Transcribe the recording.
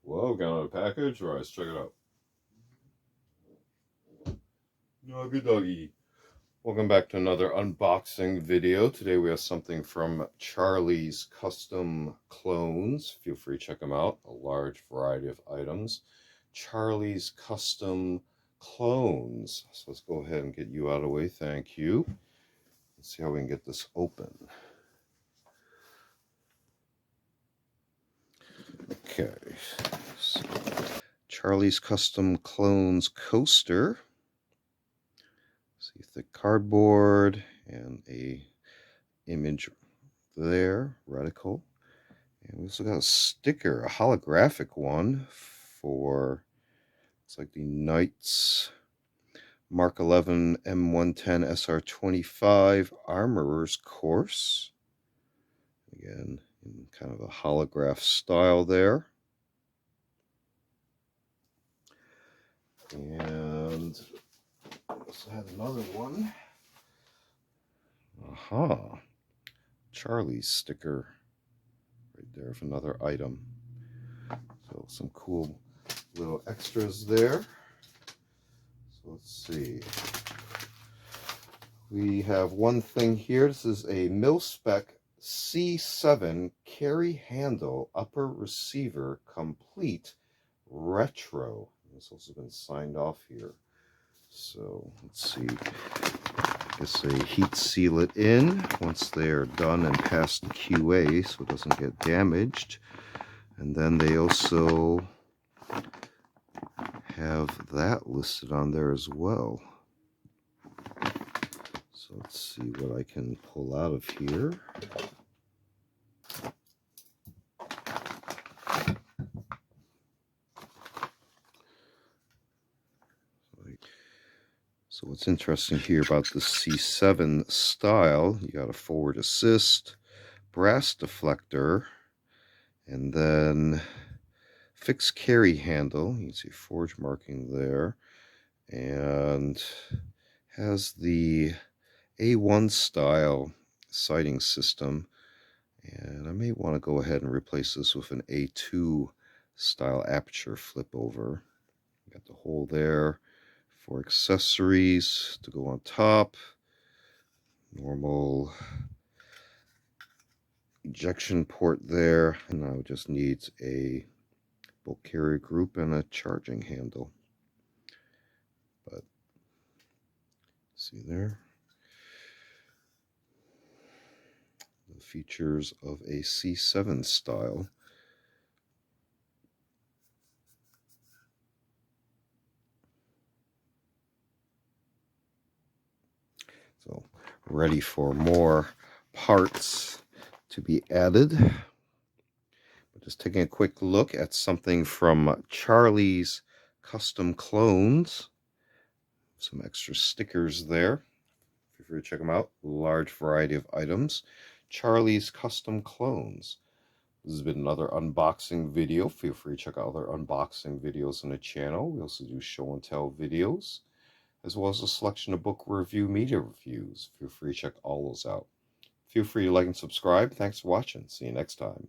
Whoa, got another package? All right, let's check it out. No, good doggy. Welcome back to another unboxing video. Today we have something from Charlie's Custom Clones. Feel free to check them out. A large variety of items. Charlie's Custom Clones. So let's go ahead and get you out of the way. Thank you. Let's see how we can get this open. Okay. So, Charlie's Custom Clones coaster. See, thick cardboard and a image there, reticle. And we also got a sticker, a holographic one for, it's like the Knights Mark 11 M110 SR25 Armorer's Course. Again, in kind of a holograph style there. And also had another one. Aha. Charlie's sticker right there of another item. So some cool little extras there. So let's see. We have one thing here. This is a Milspec C7 carry handle upper receiver complete retro. It's also been signed off here. So let's see. I guess they heat seal it in once they are done and past QA so it doesn't get damaged. And then they also have that listed on there as well. So let's see what I can pull out of here. So what's interesting here about the C7 style, you got a forward assist, brass deflector, and then fixed carry handle. You can see forge marking there, and has the A1 style sighting system. And I may want to go ahead and replace this with an A2 style aperture flip over. Got the hole there for accessories to go on top. Normal ejection port there. And now it just needs a bolt carrier group and a charging handle. But see there? The features of a C7 style. So ready for more parts to be added. But just taking a quick look at something from Charlie's Custom Clones. Some extra stickers there. Feel free to check them out. Large variety of items. Charlie's Custom Clones. This has been another unboxing video. Feel free to check out other unboxing videos on the channel. We also do show and tell videos, as well as a selection of book review, media reviews. Feel free to check all those out. Feel free to like and subscribe. Thanks for watching. See you next time.